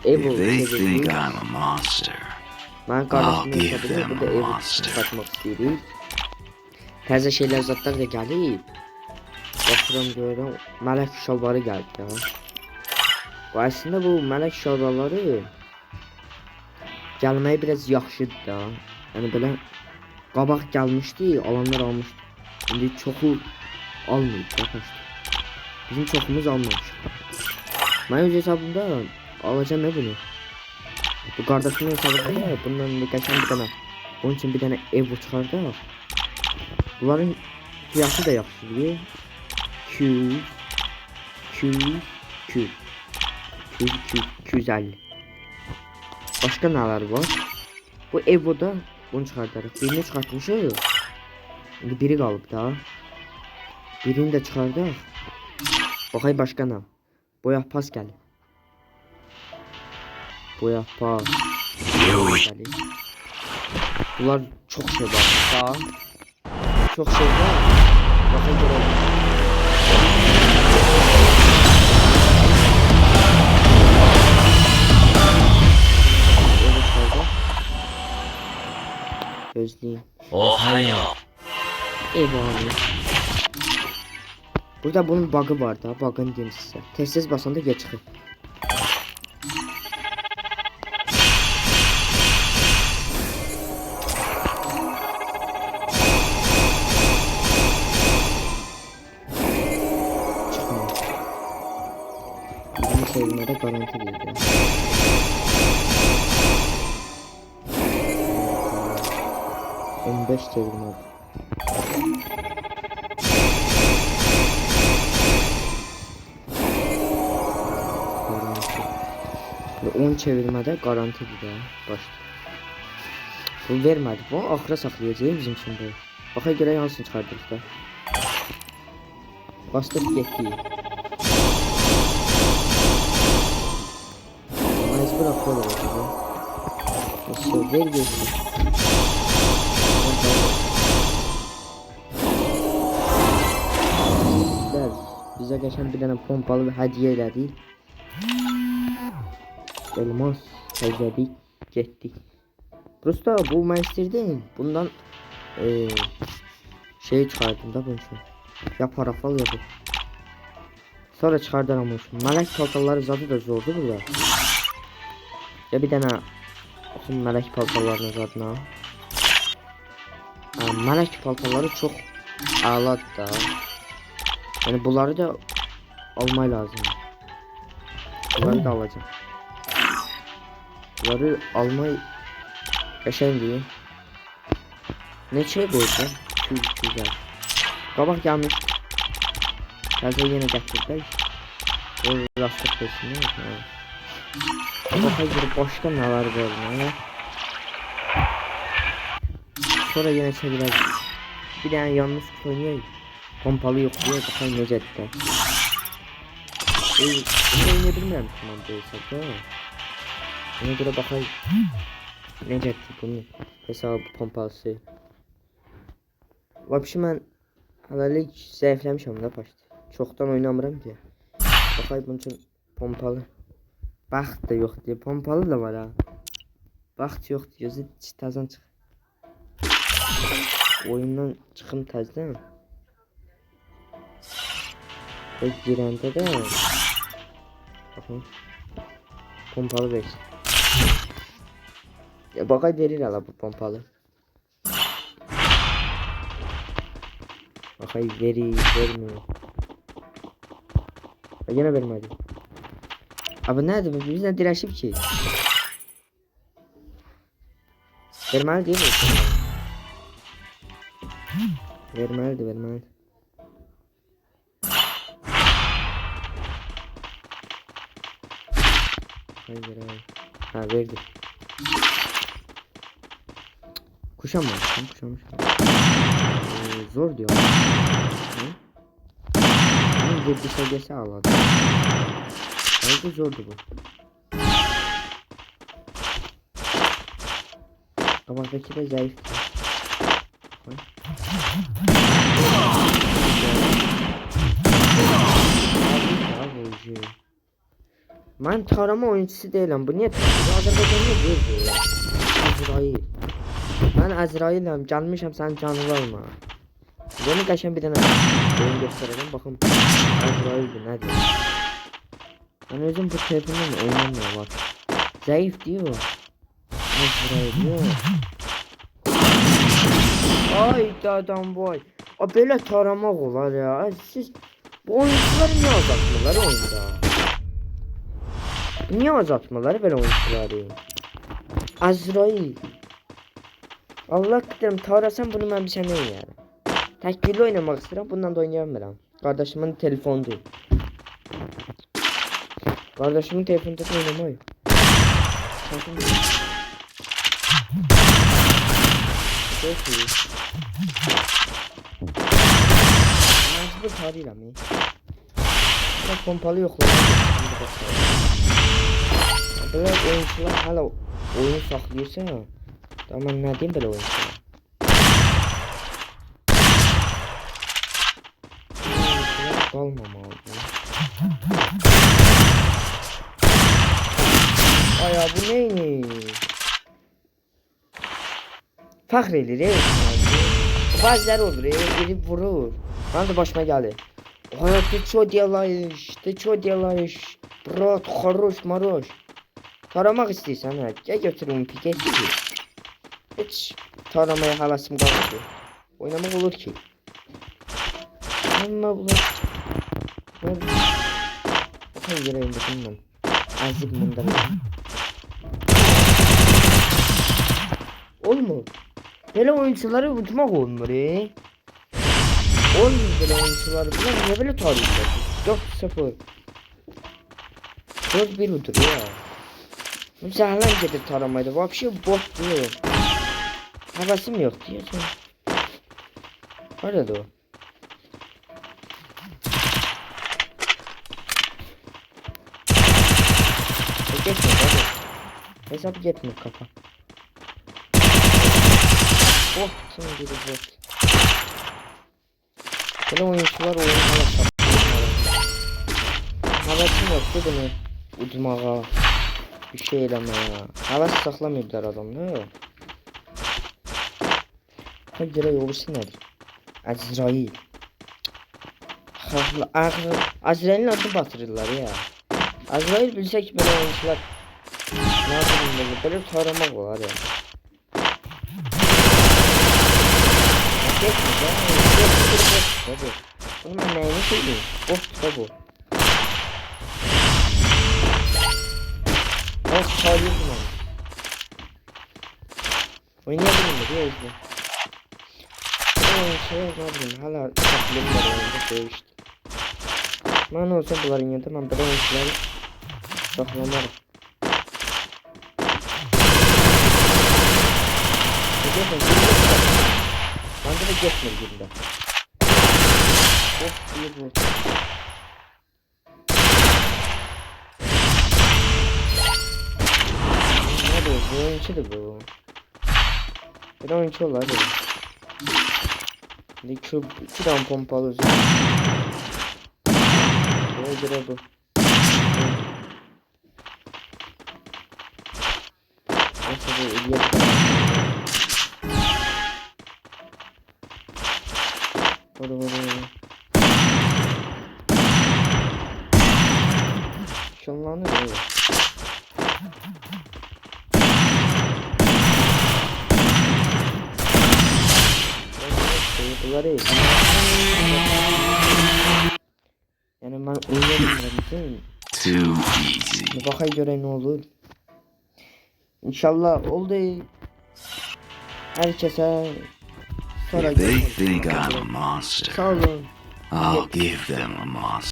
Evo they çevirdik. think I'm a monster, Ben I'll kardeşimle give yaşadık. them Burada a evi monster. çıkartmak istedik. Təzə şeyler zatlar da gelip. Bakıram görürəm. Mələk şalvarı geldi ya. Bu aslında bu mələk şalvarları gelməyi biraz yaxşıdır da. Yani böyle qabaq gəlmişdi, alanlar almışdı. İndi çoxu almayıb da başda. Bizim çoxumuz almamış. Mən öz hesabımda alacağım ne bunu. Bu kardeşimin hesabında bundan geçen bir tane. Onun için bir tane ev çıxardaq. Bunların fiyatı da yaxşıdır. 250. Başka neler var? Bu Evo'da bunu çıkardarıq. Birini çıkartmışıq. İndi biri qalıb da. Birini de çıkardıq. Baxay başka ne? Boya pas gəlir. Boya pas. Gəlir. Bunlar çok şey var. Daha çok şey var. Bakın görelim. Gözleyeyim. Ohio. Eyvallah. Burada bunun bug'ı var da. Bug'ını diyeyim size. Tez basanda geç çıxır. Çevirmede garanti değil ya. ...15 çevirme. Garanti. 10 çevirmede garanti değil ya. Başta. Bu vermedi. Bu axıra saxlayacağıq bizim için bu. Baxa görə yansın çıxardıq da. Bastıq getdik. Bırakıyor böyle. Nasıl ver geçti. Bize geçen bir tane pompalı bir hediye elədi. Elmas təzədik getdik. Prosta bu mən istirdim. Bundan şey çıxardım da bunun üçün. Ya parafal ya bu. Sonra çıxardaram bunun üçün. Mələk paltarları zadı da zordu burada. Ya bir tane oxum mələk paltarlarının zadına. Mələk paltarları çok əladır da. Yani bunları da almay lazım. Bunları da alacağım. Bunları almay qəşəngdir. Neçə qoyacağım? 200. Qabaq gəlmiş. Təzə yenə gətirdik. O rastlıq desin. Bakay göre başka ne var böyle. Sonra yine çevireceğiz. Bir tane yalnız oynuyor. Pompalı yok diyor. Bakay necette. Bunu oynayabilirim tamam değilse. Ona göre bakay necette bunun hesabı pompalısı. Vapşı mən hələlik zəifləmişəm da başda. Çoxdan oynamıram ki. Bakay bunun üçün pompalı. Vaxt da yok diye pompalı da var ha. Vaxt yok diyor. Tazdan çık. Oyundan çıxım təzdən. Ve girəndə də baxın. Pompalı verir. Ya bakay verir hala bu pompalı. Bakay verir, vermiyor. Yine vermedi. Abi nerede bu? Bizden dirençli ki. Vermeli değil mi? Vermeli. Hayır. Ha verdi. Kuşamamışım. Zor diyor. Ama bir seviyesi ağladı. Haydi zordu bu. Kabaktaki de zayıftı. Ben tarama oyuncusu değilim. Bu niye tarama? Azerbaycan'da değil ya. Azrail. Ben Azrail'im. Gelmişim sen canlı olma. Yeni kaçan bir tane oyun gösterelim. Bakın. Azrail'di ne diyor. Ben özüm bu telefonla oynamıyorum bak. Zayıf diyor. Azrail yok. Ay adam boy. A böyle taramak olar ya. Siz bu oyuncuları niye azaltmaları oyunda? Niye azaltmaları böyle oyuncuları? Azrail. Allah giderim tarasam bunu ben bir şey neyim yani. Tekbirli oynamak istedim. Bundan da oynayamıyorum. Kardeşimin telefonu değil. Kardeşimin telefonunda da oynamayı. Çok iyi. Mecbur tarihim ya. Bak pompalı yok lan. Böyle oyuncular hala oyun saklıyorsa ya. Tamam ne diyeyim böyle oyuncular. Oyuncular kalmamalı. Aya bu neymiş? Fahrelir evet. Bazıları olur biri vurur. Ben de başıma geldi. Aya ты что делаешь? Ты что делаешь? Брат, хорош, мороş. Taramak istiyorsan ha. Gel götür onu pike istiyor. Hiç taramaya havasım kalmadı. Oynamak olur ki. Ama bu bakın yüreğimde bilmem. Azıcık mundar. Olmuyor. Böyle oyuncuları unutmak olmuyor. Olmuyor böyle oyuncuları falan niye böyle tarihler? 4-0 4-1 udur ya. Zahlan gelir taramaydı. Vapşi bot diyor. Havasım yok diyorsun. Öyle de o. Geçme hadi. Hesap geçme kafa. Bot sana gibi bot. Böyle oyuncular oyunu hala havasım yoktu bunu udmağa. Bir şey eleme ya. Havas saklamıyorlar adamlar. Hayır yolcusu nedir? Azrail. Azrail'in adını batırırlar ya. Azrail bilsek böyle oyuncular ne yapayım böyle taramak var ya. Bunu ben neyini söyleyeyim? Of da bu. Of çağırıyordum onu. Oynayabilirim mi diye izle. Ne yapayım hala takılımlar oyunda değişti. Ben olsa bunların yanında ben böyle oyuncuları saklamarım. Ben de geçmiyor gibi. Of iyi bu. Nerede bu oyuncu da bu. Bir oyuncu olar ya. İki tane pompalı uzun. Buraya göre bu. Neyse bu ilgiye Vur. Şunlanır öyle. Bunları yani ben oynayamıyorum. Too easy. Bakay göre ne olur. İnşallah oldu. Herkese sonra If they think I'm a monster, sağ olun. I'll give them a monster.